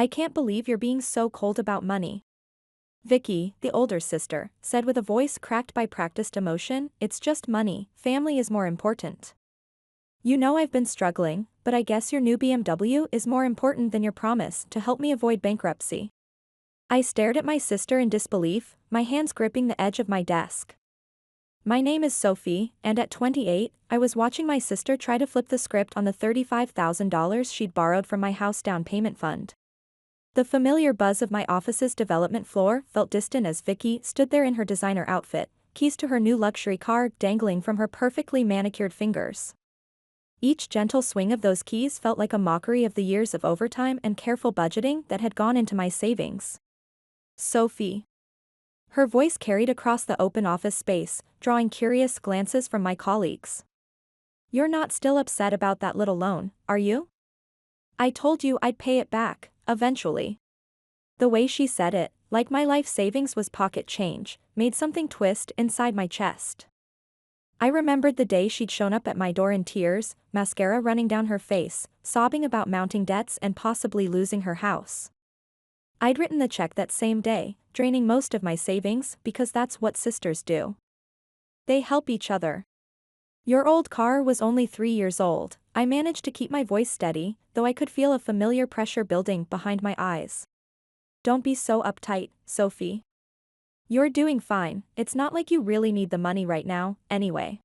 I can't believe you're being so cold about money. Vicky, the older sister, said with a voice cracked by practiced emotion, it's just money, family is more important. You know I've been struggling, but I guess your new BMW is more important than your promise to help me avoid bankruptcy. I stared at my sister in disbelief, my hands gripping the edge of my desk. My name is Sophie, and at 28, I was watching my sister try to flip the script on the $35,000 she'd borrowed from my house down payment fund. The familiar buzz of my office's development floor felt distant as Vicky stood there in her designer outfit, keys to her new luxury car dangling from her perfectly manicured fingers. Each gentle swing of those keys felt like a mockery of the years of overtime and careful budgeting that had gone into my savings. Sophie. Her voice carried across the open office space, drawing curious glances from my colleagues. You're not still upset about that little loan, are you? I told you I'd pay it back, eventually. The way she said it, like my life savings was pocket change, made something twist inside my chest. I remembered the day she'd shown up at my door in tears, mascara running down her face, sobbing about mounting debts and possibly losing her house. I'd written the check that same day, draining most of my savings because that's what sisters do. They help each other. Your old car was only 3 years old. I managed to keep my voice steady, though I could feel a familiar pressure building behind my eyes. Don't be so uptight, Sophie. You're doing fine, it's not like you really need the money right now, anyway.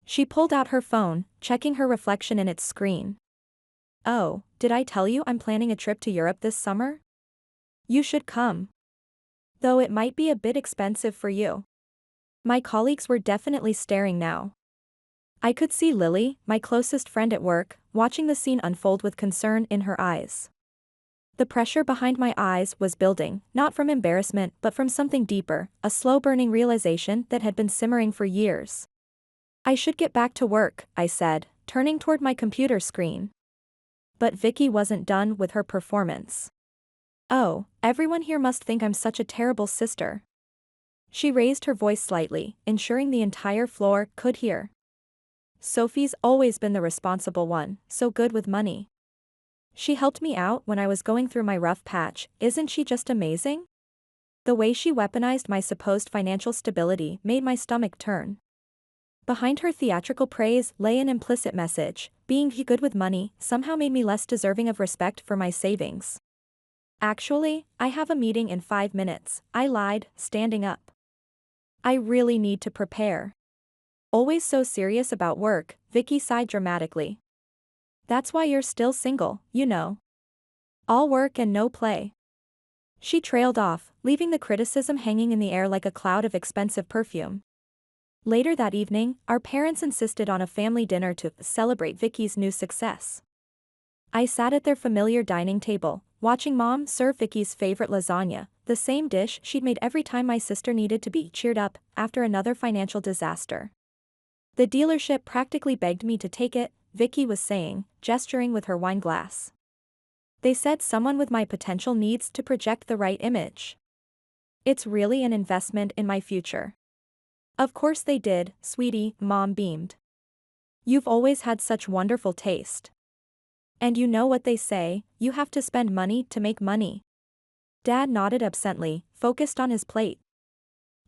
She pulled out her phone, checking her reflection in its screen. Oh, did I tell you I'm planning a trip to Europe this summer? You should come. Though it might be a bit expensive for you. My colleagues were definitely staring now. I could see Lily, my closest friend at work, watching the scene unfold with concern in her eyes. The pressure behind my eyes was building, not from embarrassment but from something deeper, a slow-burning realization that had been simmering for years. I should get back to work, I said, turning toward my computer screen. But Vicky wasn't done with her performance. Oh, everyone here must think I'm such a terrible sister. She raised her voice slightly, ensuring the entire floor could hear. Sophie's always been the responsible one, so good with money. She helped me out when I was going through my rough patch, isn't she just amazing? The way she weaponized my supposed financial stability made my stomach turn. Behind her theatrical praise lay an implicit message, being good with money somehow made me less deserving of respect for my savings. Actually, I have a meeting in 5 minutes, I lied, standing up. I really need to prepare. Always so serious about work, Vicky sighed dramatically. That's why you're still single, you know. All work and no play. She trailed off, leaving the criticism hanging in the air like a cloud of expensive perfume. Later that evening, our parents insisted on a family dinner to celebrate Vicky's new success. I sat at their familiar dining table, watching Mom serve Vicky's favorite lasagna, the same dish she'd made every time my sister needed to be cheered up after another financial disaster. The dealership practically begged me to take it, Vicky was saying, gesturing with her wine glass. They said someone with my potential needs to project the right image. It's really an investment in my future. Of course they did, sweetie, Mom beamed. You've always had such wonderful taste. And you know what they say, you have to spend money to make money. Dad nodded absently, focused on his plate.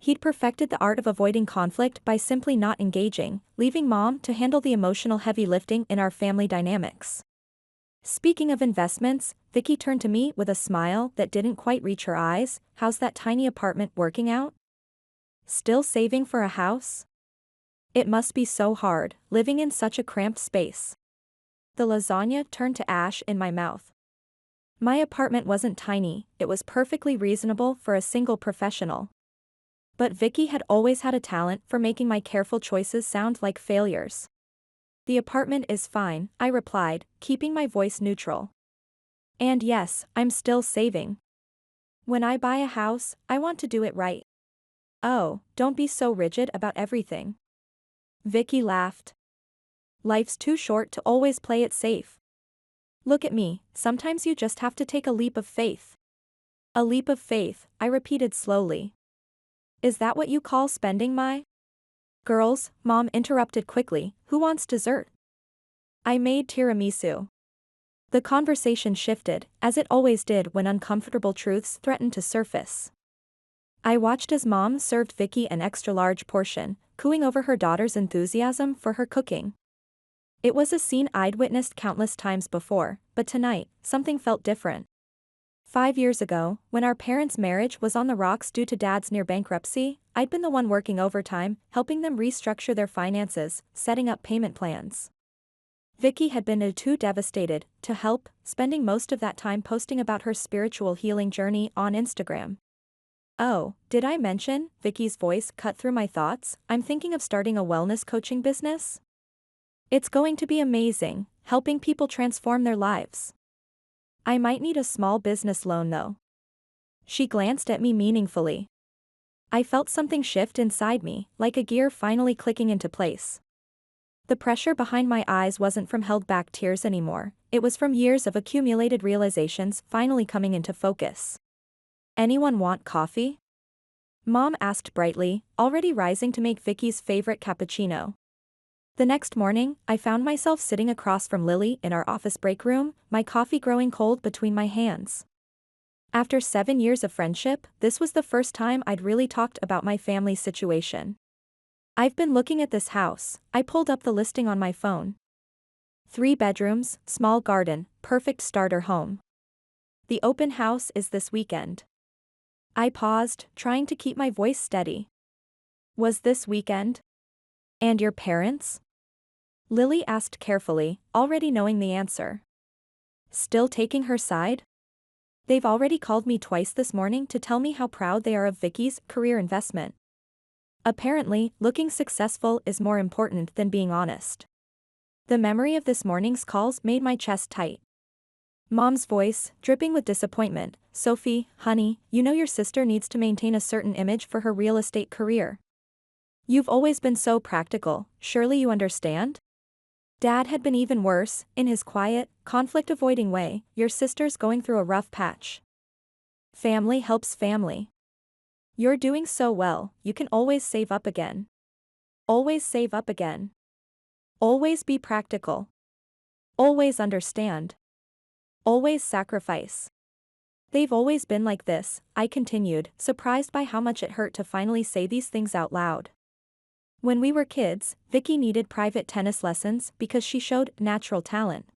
He'd perfected the art of avoiding conflict by simply not engaging, leaving Mom to handle the emotional heavy lifting in our family dynamics. Speaking of investments, Vicky turned to me with a smile that didn't quite reach her eyes. How's that tiny apartment working out? Still saving for a house? It must be so hard, living in such a cramped space. The lasagna turned to ash in my mouth. My apartment wasn't tiny, it was perfectly reasonable for a single professional. But Vicky had always had a talent for making my careful choices sound like failures. The apartment is fine, I replied, keeping my voice neutral. And yes, I'm still saving. When I buy a house, I want to do it right. Oh, don't be so rigid about everything. Vicky laughed. Life's too short to always play it safe. Look at me, sometimes you just have to take a leap of faith. A leap of faith, I repeated slowly. Is that what you call spending my? Girls, Mom interrupted quickly, who wants dessert? I made tiramisu. The conversation shifted, as it always did when uncomfortable truths threatened to surface. I watched as Mom served Vicky an extra-large portion, cooing over her daughter's enthusiasm for her cooking. It was a scene I'd witnessed countless times before, but tonight, something felt different. 5 years ago, when our parents' marriage was on the rocks due to Dad's near bankruptcy, I'd been the one working overtime, helping them restructure their finances, setting up payment plans. Vicky had been too devastated to help, spending most of that time posting about her spiritual healing journey on Instagram. "Oh, did I mention?" Vicky's voice cut through my thoughts. "I'm thinking of starting a wellness coaching business. It's going to be amazing, helping people transform their lives. I might need a small business loan though." She glanced at me meaningfully. I felt something shift inside me, like a gear finally clicking into place. The pressure behind my eyes wasn't from held-back tears anymore, it was from years of accumulated realizations finally coming into focus. "Anyone want coffee?" Mom asked brightly, already rising to make Vicky's favorite cappuccino. The next morning, I found myself sitting across from Lily in our office break room, my coffee growing cold between my hands. After 7 years of friendship, this was the first time I'd really talked about my family's situation. "I've been looking at this house," I pulled up the listing on my phone. 3 bedrooms, small garden, perfect starter home. "The open house is this weekend." I paused, trying to keep my voice steady. "Was this weekend?" "And your parents?" Lily asked carefully, already knowing the answer. "Still taking her side?" "They've already called me twice this morning to tell me how proud they are of Vicky's career investment. Apparently, looking successful is more important than being honest." The memory of this morning's calls made my chest tight. Mom's voice, dripping with disappointment. "Sophie, honey, you know your sister needs to maintain a certain image for her real estate career. You've always been so practical, surely you understand?" Dad had been even worse, in his quiet, conflict-avoiding way. "Your sister's going through a rough patch. Family helps family. You're doing so well, you can always save up again. Always save up again. Always be practical. Always understand. Always sacrifice. They've always been like this," I continued, surprised by how much it hurt to finally say these things out loud. "When we were kids, Vicky needed private tennis lessons because she showed natural talent.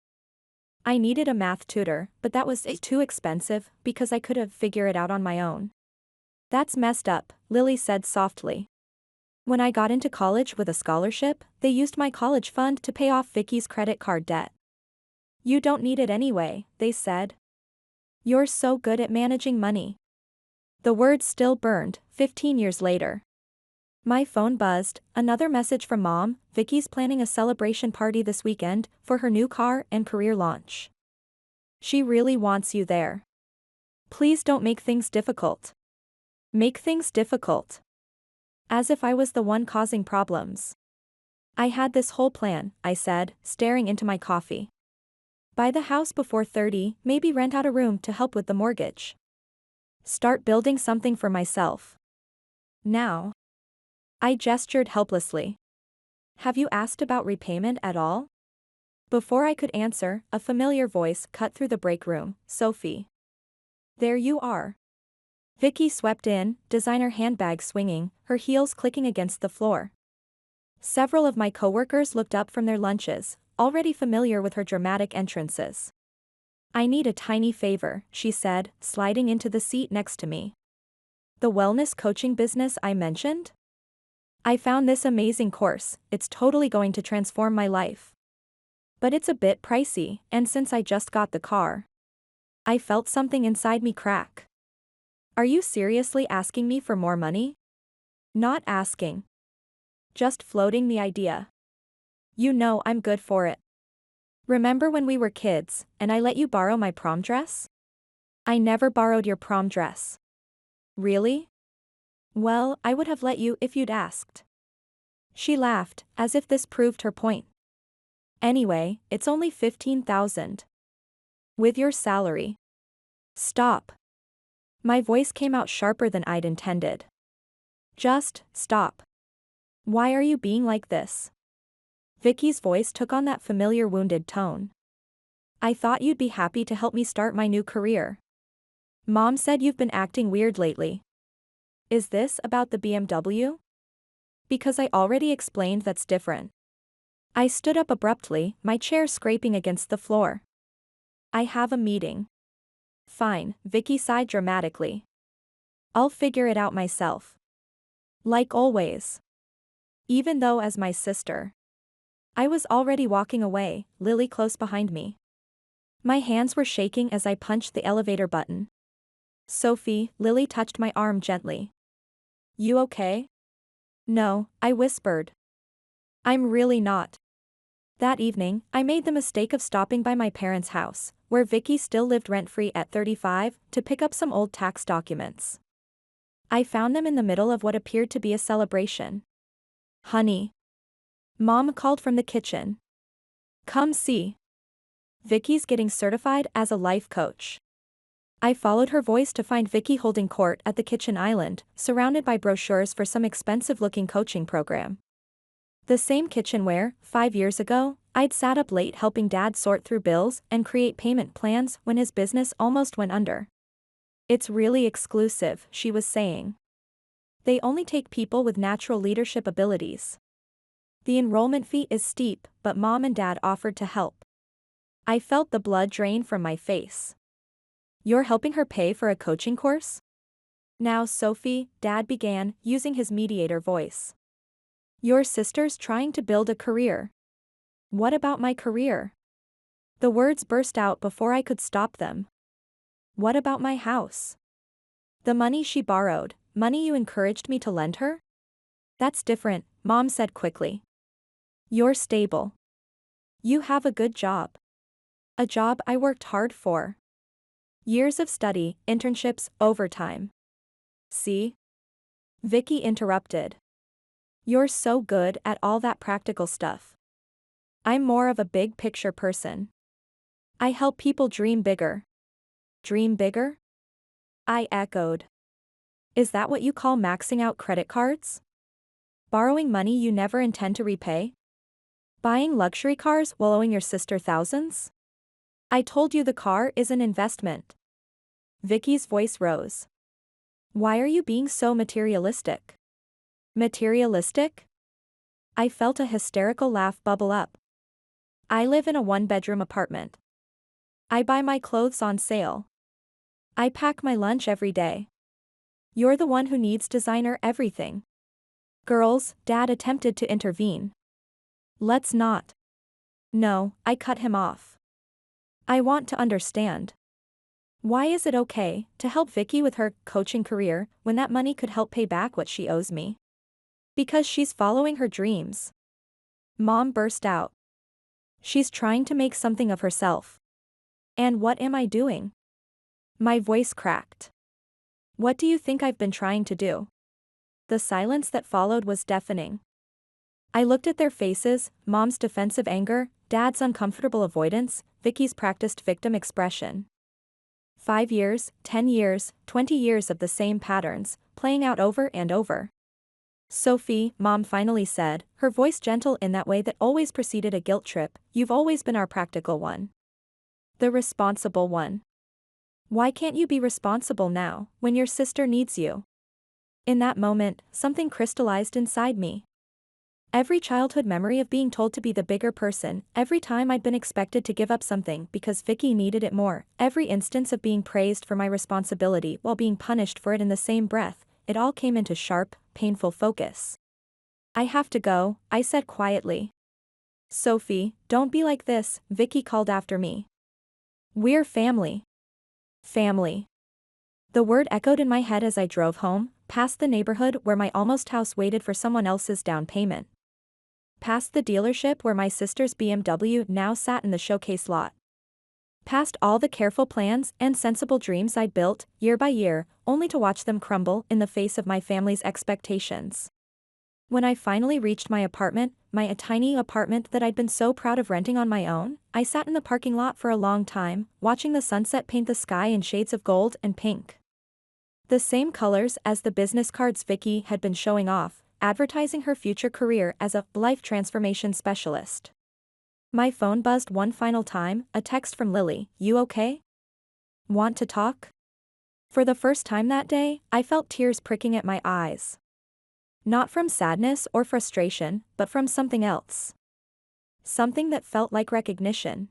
I needed a math tutor, but that was too expensive because I could have figured it out on my own." "That's messed up," Lily said softly. "When I got into college with a scholarship, they used my college fund to pay off Vicky's credit card debt. You don't need it anyway," they said. "You're so good at managing money." The words still burned, 15 years later. My phone buzzed, another message from Mom. "Vicky's planning a celebration party this weekend for her new car and career launch. She really wants you there. Please don't make things difficult." Make things difficult. As if I was the one causing problems. "I had this whole plan," I said, staring into my coffee. "Buy the house before 30, maybe rent out a room to help with the mortgage. Start building something for myself. Now." I gestured helplessly. "Have you asked about repayment at all?" Before I could answer, a familiar voice cut through the break room. "Sophie. There you are." Vicky swept in, designer handbag swinging, her heels clicking against the floor. Several of my coworkers looked up from their lunches, already familiar with her dramatic entrances. "I need a tiny favor," she said, sliding into the seat next to me. "The wellness coaching business I mentioned? I found this amazing course, it's totally going to transform my life. But it's a bit pricey, and since I just got the car." I felt something inside me crack. "Are you seriously asking me for more money?" "Not asking. Just floating the idea. You know I'm good for it. Remember when we were kids, and I let you borrow my prom dress?" "I never borrowed your prom dress." "Really? Well, I would have let you if you'd asked." She laughed, as if this proved her point. "Anyway, it's only 15,000. With your salary." "Stop." My voice came out sharper than I'd intended. "Just, stop. Why are you being like this?" Vicky's voice took on that familiar wounded tone. I thought you'd be happy to help me start my new career. Mom said you've been acting weird lately. Is this about the BMW? Because I already explained that's different. I stood up abruptly, my chair scraping against the floor. I have a meeting. Fine, Vicky sighed dramatically. I'll figure it out myself. Like always. Even though as my sister. I was already walking away, Lily close behind me. My hands were shaking as I punched the elevator button. Sophie, Lily touched my arm gently. You okay? No, I whispered. I'm really not. That evening, I made the mistake of stopping by my parents' house, where Vicky still lived rent-free at 35, to pick up some old tax documents. I found them in the middle of what appeared to be a celebration. Honey. Mom called from the kitchen. Come see. Vicky's getting certified as a life coach. I followed her voice to find Vicky holding court at the kitchen island, surrounded by brochures for some expensive-looking coaching program. The same kitchen where, 5 years ago, I'd sat up late helping Dad sort through bills and create payment plans when his business almost went under. It's really exclusive, she was saying. They only take people with natural leadership abilities. The enrollment fee is steep, but Mom and Dad offered to help. I felt the blood drain from my face. You're helping her pay for a coaching course? Now Sophie, Dad began, using his mediator voice. Your sister's trying to build a career. What about my career? The words burst out before I could stop them. What about my house? The money she borrowed, money you encouraged me to lend her? That's different, Mom said quickly. You're stable. You have a good job. A job I worked hard for. Years of study, internships, overtime. See? Vicky interrupted. You're so good at all that practical stuff. I'm more of a big picture person. I help people dream bigger. Dream bigger? I echoed. Is that what you call maxing out credit cards? Borrowing money you never intend to repay? Buying luxury cars while owing your sister thousands? I told you the car is an investment. Vicky's voice rose. Why are you being so materialistic? Materialistic? I felt a hysterical laugh bubble up. I live in a one-bedroom apartment. I buy my clothes on sale. I pack my lunch every day. You're the one who needs designer everything. Girls, Dad attempted to intervene. Let's not. No, I cut him off. I want to understand. Why is it okay to help Vicky with her coaching career when that money could help pay back what she owes me? Because she's following her dreams. Mom burst out. She's trying to make something of herself. And what am I doing? My voice cracked. What do you think I've been trying to do? The silence that followed was deafening. I looked at their faces, Mom's defensive anger, Dad's uncomfortable avoidance, Vicky's practiced victim expression. 5 years, 10 years, 20 years of the same patterns, playing out over and over. Sophie, Mom finally said, her voice gentle in that way that always preceded a guilt trip, you've always been our practical one. The responsible one. Why can't you be responsible now, when your sister needs you? In that moment, something crystallized inside me. Every childhood memory of being told to be the bigger person, every time I'd been expected to give up something because Vicky needed it more, every instance of being praised for my responsibility while being punished for it in the same breath, it all came into sharp, painful focus. I have to go, I said quietly. Sophie, don't be like this, Vicky called after me. We're family. Family. The word echoed in my head as I drove home, past the neighborhood where my almost house waited for someone else's down payment. Past the dealership where my sister's BMW now sat in the showcase lot. Past all the careful plans and sensible dreams I'd built, year by year, only to watch them crumble in the face of my family's expectations. When I finally reached my apartment, my tiny apartment that I'd been so proud of renting on my own, I sat in the parking lot for a long time, watching the sunset paint the sky in shades of gold and pink. The same colors as the business cards Vicky had been showing off, advertising her future career as a life transformation specialist. My phone buzzed one final time, a text from Lily, "You okay? Want to talk?" For the first time that day, I felt tears pricking at my eyes. Not from sadness or frustration, but from something else. Something that felt like recognition.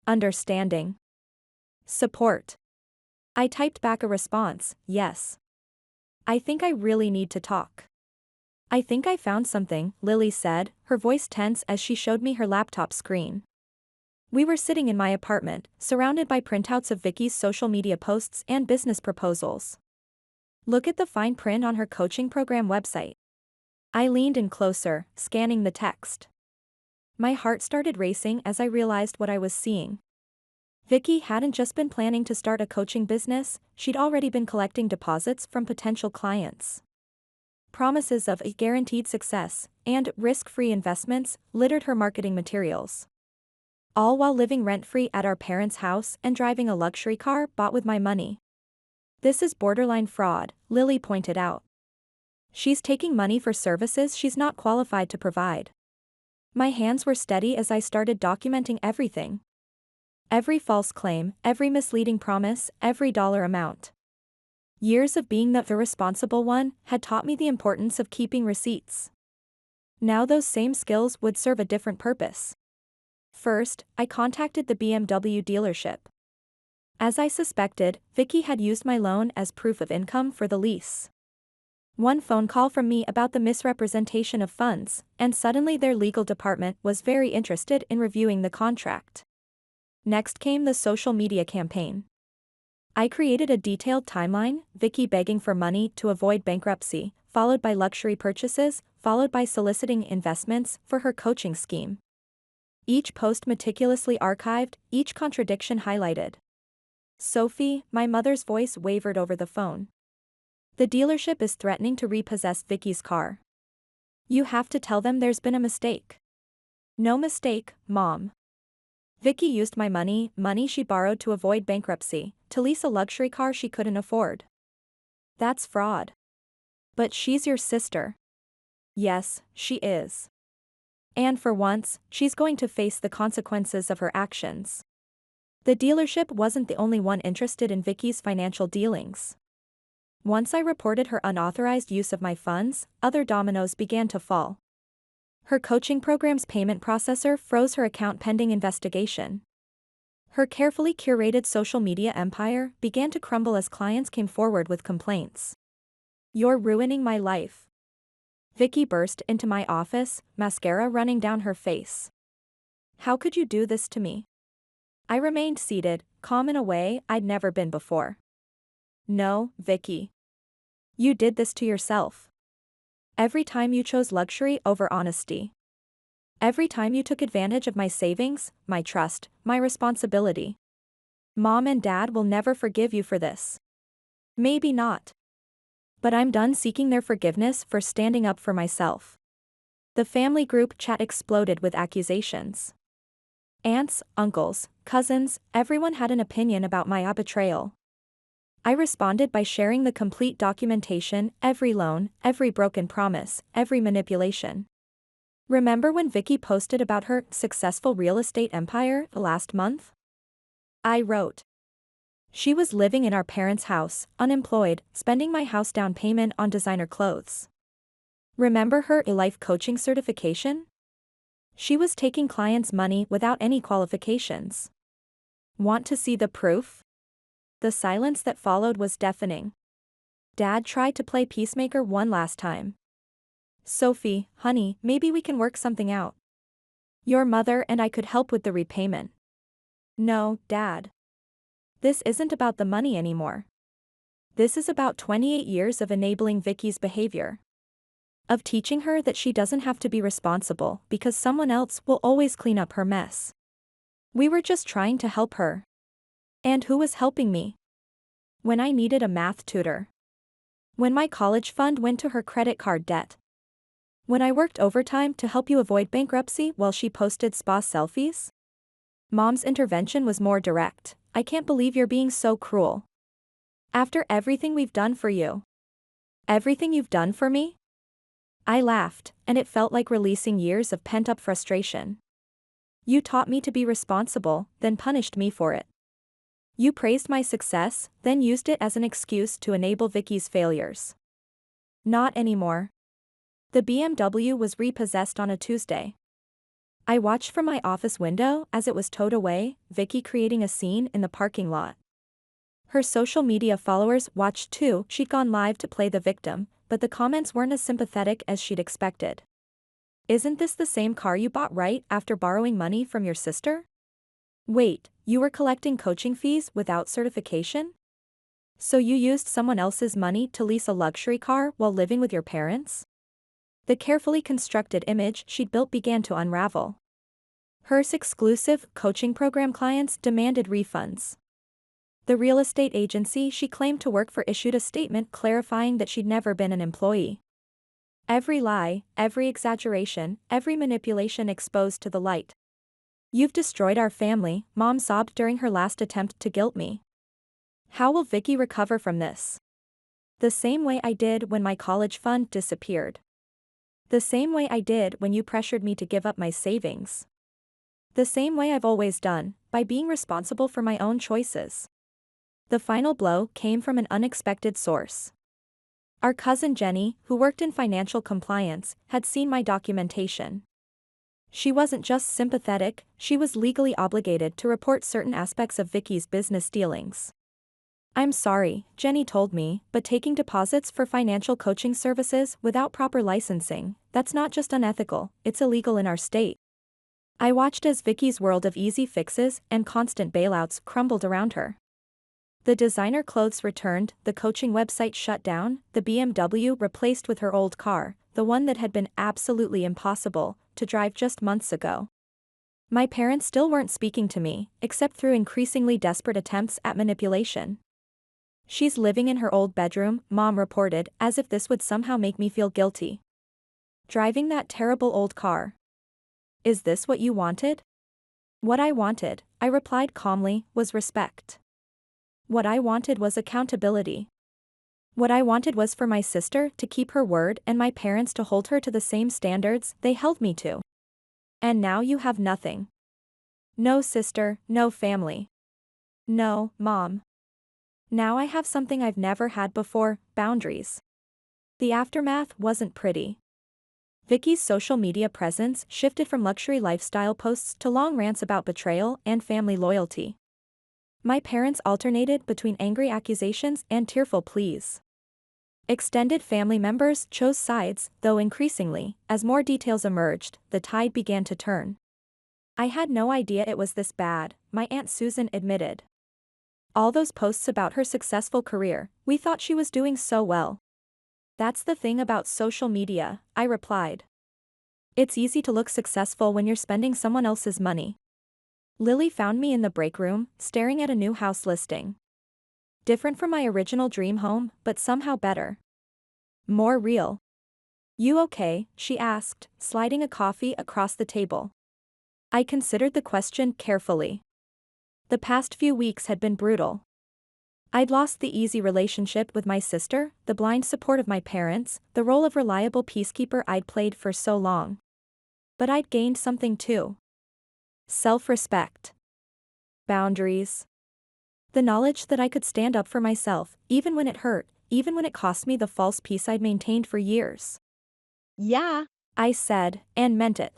Understanding. Support. I typed back a response, "Yes. I think I really need to talk." "I think I found something," Lily said, her voice tense as she showed me her laptop screen. We were sitting in my apartment, surrounded by printouts of Vicky's social media posts and business proposals. "Look at the fine print on her coaching program website." I leaned in closer, scanning the text. My heart started racing as I realized what I was seeing. Vicky hadn't just been planning to start a coaching business, she'd already been collecting deposits from potential clients. Promises of a guaranteed success and risk-free investments littered her marketing materials. All while living rent-free at our parents' house and driving a luxury car bought with my money. "This is borderline fraud," Lily pointed out. "She's taking money for services she's not qualified to provide." My hands were steady as I started documenting everything. Every false claim, every misleading promise, every dollar amount. Years of being the irresponsible one had taught me the importance of keeping receipts. Now those same skills would serve a different purpose. First, I contacted the BMW dealership. As I suspected, Vicky had used my loan as proof of income for the lease. One phone call from me about the misrepresentation of funds, and suddenly their legal department was very interested in reviewing the contract. Next came the social media campaign. I created a detailed timeline, Vicky begging for money to avoid bankruptcy, followed by luxury purchases, followed by soliciting investments for her coaching scheme. Each post meticulously archived, each contradiction highlighted. "Sophie," my mother's voice wavered over the phone. "The dealership is threatening to repossess Vicky's car. You have to tell them there's been a mistake." "No mistake, Mom. Vicky used my money she borrowed to avoid bankruptcy, to lease a luxury car she couldn't afford. That's fraud." "But she's your sister." "Yes, she is. And for once, she's going to face the consequences of her actions." The dealership wasn't the only one interested in Vicky's financial dealings. Once I reported her unauthorized use of my funds, other dominoes began to fall. Her coaching program's payment processor froze her account pending investigation. Her carefully curated social media empire began to crumble as clients came forward with complaints. "You're ruining my life." Vicky burst into my office, mascara running down her face. "How could you do this to me?" I remained seated, calm in a way I'd never been before. "No, Vicky. You did this to yourself. Every time you chose luxury over honesty. Every time you took advantage of my savings, my trust, my responsibility. Mom and Dad will never forgive you for this." "Maybe not. But I'm done seeking their forgiveness for standing up for myself." The family group chat exploded with accusations. Aunts, uncles, cousins, everyone had an opinion about my betrayal. I responded by sharing the complete documentation, every loan, every broken promise, every manipulation. "Remember when Vicky posted about her successful real estate empire last month?" I wrote. "She was living in our parents' house, unemployed, spending my house down payment on designer clothes. Remember her life coaching certification? She was taking clients' money without any qualifications. Want to see the proof?" The silence that followed was deafening. Dad tried to play peacemaker one last time. "Sophie, honey, maybe we can work something out. Your mother and I could help with the repayment." "No, Dad. This isn't about the money anymore. This is about 28 years of enabling Vicky's behavior. Of teaching her that she doesn't have to be responsible because someone else will always clean up her mess. We were just trying to help her." And who was helping me? When I needed a math tutor. When my college fund went to her credit card debt. When I worked overtime to help you avoid bankruptcy while she posted spa selfies? Mom's intervention was more direct. "I can't believe you're being so cruel. After everything we've done for you. Everything you've done for me?" I laughed, and it felt like releasing years of pent-up frustration. You taught me to be responsible, then punished me for it. You praised my success, then used it as an excuse to enable Vicky's failures. Not anymore. The BMW was repossessed on a Tuesday. I watched from my office window as it was towed away, Vicky creating a scene in the parking lot. Her social media followers watched too. She'd gone live to play the victim, but the comments weren't as sympathetic as she'd expected. Isn't this the same car you bought right after borrowing money from your sister? Wait, you were collecting coaching fees without certification? So you used someone else's money to lease a luxury car while living with your parents? The carefully constructed image she'd built began to unravel. Her exclusive coaching program clients demanded refunds. The real estate agency she claimed to work for issued a statement clarifying that she'd never been an employee. Every lie, every exaggeration, every manipulation exposed to the light. You've destroyed our family, Mom sobbed during her last attempt to guilt me. How will Vicky recover from this? The same way I did when my college fund disappeared. The same way I did when you pressured me to give up my savings. The same way I've always done, by being responsible for my own choices. The final blow came from an unexpected source. Our cousin Jenny, who worked in financial compliance, had seen my documentation. She wasn't just sympathetic, she was legally obligated to report certain aspects of Vicky's business dealings. I'm sorry, Jenny told me, but taking deposits for financial coaching services without proper licensing, that's not just unethical, it's illegal in our state. I watched as Vicky's world of easy fixes and constant bailouts crumbled around her. The designer clothes returned, the coaching website shut down, the BMW replaced with her old car, the one that had been absolutely impossible to drive just months ago. My parents still weren't speaking to me, except through increasingly desperate attempts at manipulation. She's living in her old bedroom, Mom reported, as if this would somehow make me feel guilty. Driving that terrible old car. Is this what you wanted? What I wanted, I replied calmly, was respect. What I wanted was accountability. What I wanted was for my sister to keep her word and my parents to hold her to the same standards they held me to. And now you have nothing. No sister, no family. No, Mom. Now I have something I've never had before, boundaries. The aftermath wasn't pretty. Vicky's social media presence shifted from luxury lifestyle posts to long rants about betrayal and family loyalty. My parents alternated between angry accusations and tearful pleas. Extended family members chose sides, though increasingly, as more details emerged, the tide began to turn. I had no idea it was this bad, my Aunt Susan admitted. All those posts about her successful career, we thought she was doing so well. That's the thing about social media, I replied. It's easy to look successful when you're spending someone else's money. Lily found me in the break room, staring at a new house listing. Different from my original dream home, but somehow better. More real. You okay? She asked, sliding a coffee across the table. I considered the question carefully. The past few weeks had been brutal. I'd lost the easy relationship with my sister, the blind support of my parents, the role of reliable peacekeeper I'd played for so long. But I'd gained something too. Self-respect. Boundaries. The knowledge that I could stand up for myself, even when it hurt, even when it cost me the false peace I'd maintained for years. Yeah, I said, and meant it.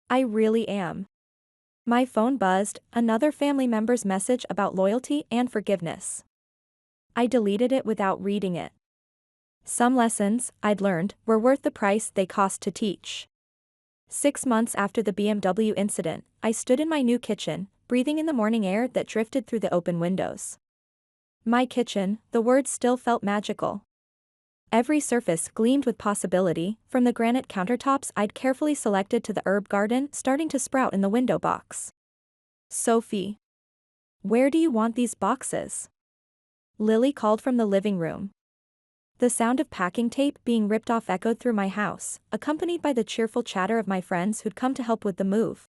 I really am. My phone buzzed, another family member's message about loyalty and forgiveness. I deleted it without reading it. Some lessons, I'd learned, were worth the price they cost to teach. 6 months after the BMW incident, I stood in my new kitchen, breathing in the morning air that drifted through the open windows. My kitchen, the words still felt magical. Every surface gleamed with possibility, from the granite countertops I'd carefully selected to the herb garden starting to sprout in the window box. Sophie. Where do you want these boxes? Lily called from the living room. The sound of packing tape being ripped off echoed through my house, accompanied by the cheerful chatter of my friends who'd come to help with the move.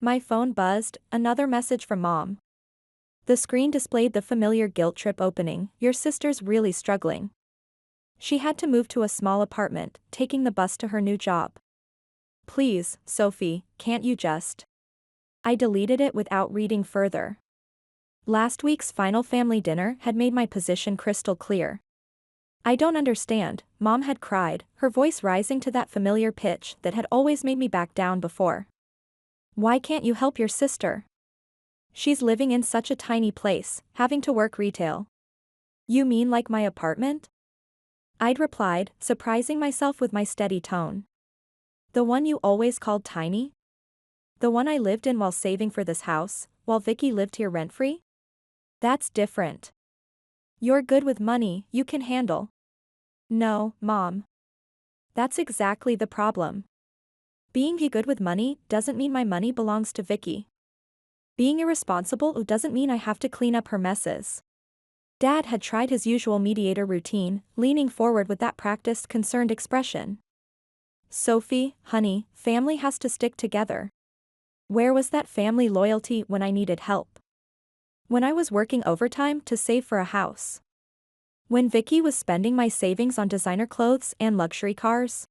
My phone buzzed, another message from Mom. The screen displayed the familiar guilt trip opening, your sister's really struggling. She had to move to a small apartment, taking the bus to her new job. Please, Sophie, can't you just I deleted it without reading further. Last week's final family dinner had made my position crystal clear. I don't understand, Mom had cried, her voice rising to that familiar pitch that had always made me back down before. Why can't you help your sister? She's living in such a tiny place, having to work retail. You mean like my apartment? I'd replied, surprising myself with my steady tone. The one you always called tiny? The one I lived in while saving for this house, while Vicky lived here rent-free? That's different. You're good with money, you can handle. No, Mom. That's exactly the problem. Being good with money doesn't mean my money belongs to Vicky. Being irresponsible doesn't mean I have to clean up her messes. Dad had tried his usual mediator routine, leaning forward with that practiced concerned expression. Sophie, honey, family has to stick together. Where was that family loyalty when I needed help? When I was working overtime to save for a house? When Vicky was spending my savings on designer clothes and luxury cars?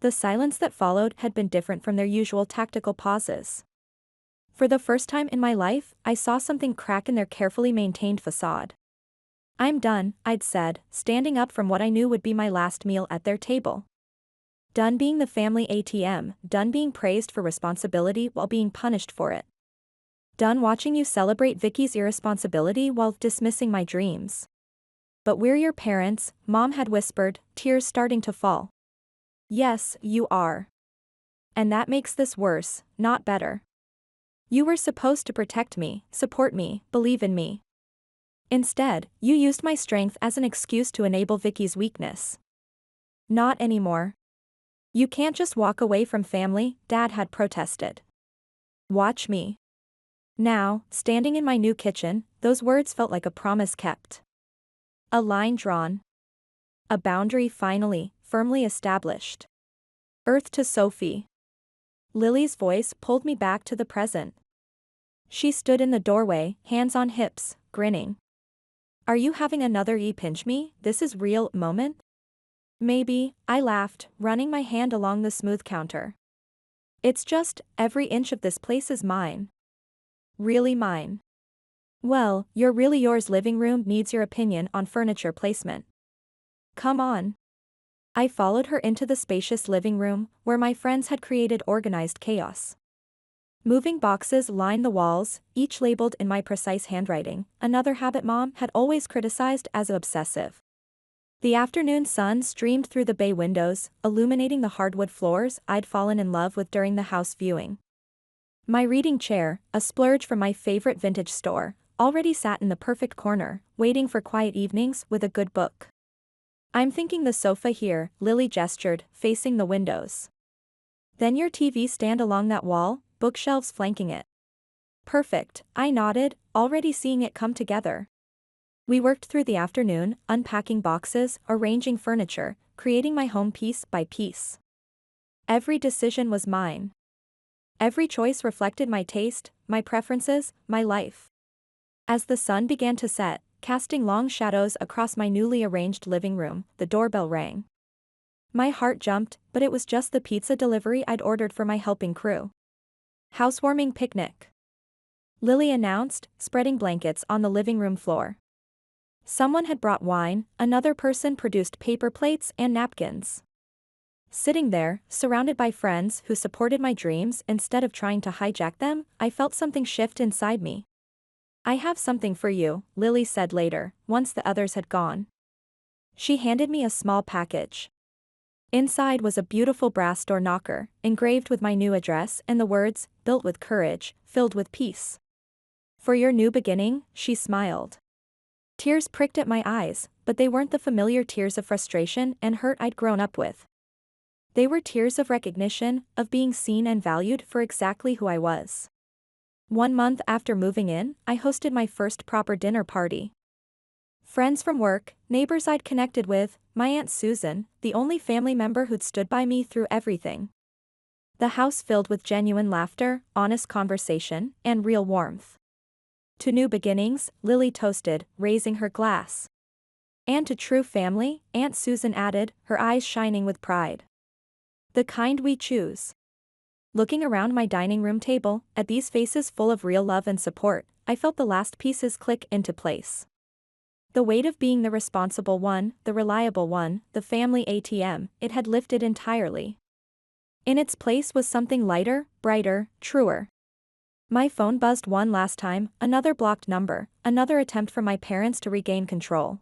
The silence that followed had been different from their usual tactical pauses. For the first time in my life, I saw something crack in their carefully maintained facade. I'm done, I'd said, standing up from what I knew would be my last meal at their table. Done being the family ATM, done being praised for responsibility while being punished for it. Done watching you celebrate Vicky's irresponsibility while dismissing my dreams. But we're your parents, Mom had whispered, tears starting to fall. Yes, you are. And that makes this worse, not better. You were supposed to protect me, support me, believe in me. Instead, you used my strength as an excuse to enable Vicky's weakness. Not anymore. You can't just walk away from family, Dad had protested. Watch me. Now, standing in my new kitchen, those words felt like a promise kept. A line drawn. A boundary finally, firmly established. Earth to Sophie. Lily's voice pulled me back to the present. She stood in the doorway, hands on hips, grinning. Are you having another pinch me, this is real moment? Maybe, I laughed, running my hand along the smooth counter. It's just, every inch of this place is mine. Really mine. Well, your really yours living room needs your opinion on furniture placement. Come on. I followed her into the spacious living room, where my friends had created organized chaos. Moving boxes lined the walls, each labeled in my precise handwriting, another habit Mom had always criticized as obsessive. The afternoon sun streamed through the bay windows, illuminating the hardwood floors I'd fallen in love with during the house viewing. My reading chair, a splurge from my favorite vintage store, already sat in the perfect corner, waiting for quiet evenings with a good book. I'm thinking the sofa here, Lily gestured, facing the windows. Then your TV stand along that wall, bookshelves flanking it. Perfect, I nodded, already seeing it come together. We worked through the afternoon, unpacking boxes, arranging furniture, creating my home piece by piece. Every decision was mine. Every choice reflected my taste, my preferences, my life. As the sun began to set, casting long shadows across my newly arranged living room, the doorbell rang. My heart jumped, but it was just the pizza delivery I'd ordered for my helping crew. Housewarming picnic. Lily announced, spreading blankets on the living room floor. Someone had brought wine, another person produced paper plates and napkins. Sitting there, surrounded by friends who supported my dreams instead of trying to hijack them, I felt something shift inside me. I have something for you, Lily said later, once the others had gone. She handed me a small package. Inside was a beautiful brass door knocker, engraved with my new address and the words, built with courage, filled with peace. For your new beginning, she smiled. Tears pricked at my eyes, but they weren't the familiar tears of frustration and hurt I'd grown up with. They were tears of recognition, of being seen and valued for exactly who I was. 1 month after moving in, I hosted my first proper dinner party. Friends from work, neighbors I'd connected with, my Aunt Susan, the only family member who'd stood by me through everything. The house filled with genuine laughter, honest conversation, and real warmth. To new beginnings, Lily toasted, raising her glass. And to true family, Aunt Susan added, her eyes shining with pride. The kind we choose. Looking around my dining room table, at these faces full of real love and support, I felt the last pieces click into place. The weight of being the responsible one, the reliable one, the family ATM, it had lifted entirely. In its place was something lighter, brighter, truer. My phone buzzed one last time, another blocked number, another attempt from my parents to regain control.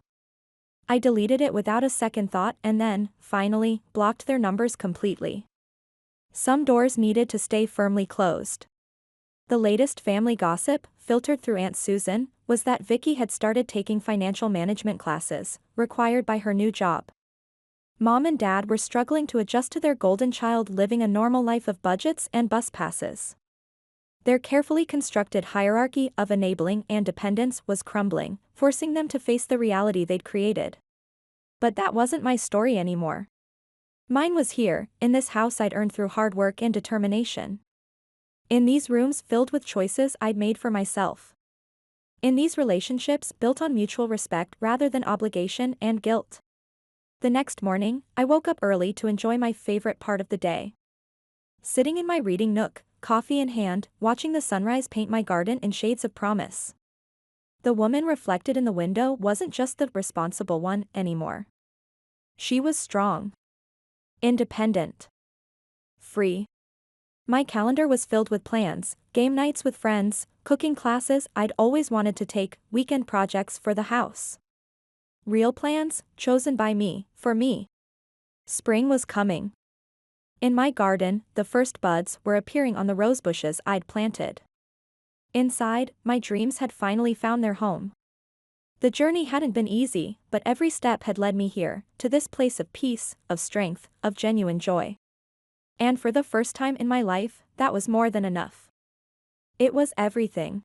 I deleted it without a second thought and then, finally, blocked their numbers completely. Some doors needed to stay firmly closed. The latest family gossip, filtered through Aunt Susan, was that Vicky had started taking financial management classes, required by her new job. Mom and Dad were struggling to adjust to their golden child living a normal life of budgets and bus passes. Their carefully constructed hierarchy of enabling and dependence was crumbling, forcing them to face the reality they'd created. But that wasn't my story anymore. Mine was here, in this house I'd earned through hard work and determination. In these rooms filled with choices I'd made for myself. In these relationships built on mutual respect rather than obligation and guilt. The next morning, I woke up early to enjoy my favorite part of the day. Sitting in my reading nook, coffee in hand, watching the sunrise paint my garden in shades of promise. The woman reflected in the window wasn't just the responsible one anymore. She was strong. Independent. Free. My calendar was filled with plans, game nights with friends, cooking classes I'd always wanted to take, weekend projects for the house. Real plans, chosen by me, for me. Spring was coming. In my garden, the first buds were appearing on the rose bushes I'd planted. Inside, my dreams had finally found their home. The journey hadn't been easy, but every step had led me here, to this place of peace, of strength, of genuine joy. And for the first time in my life, that was more than enough. It was everything.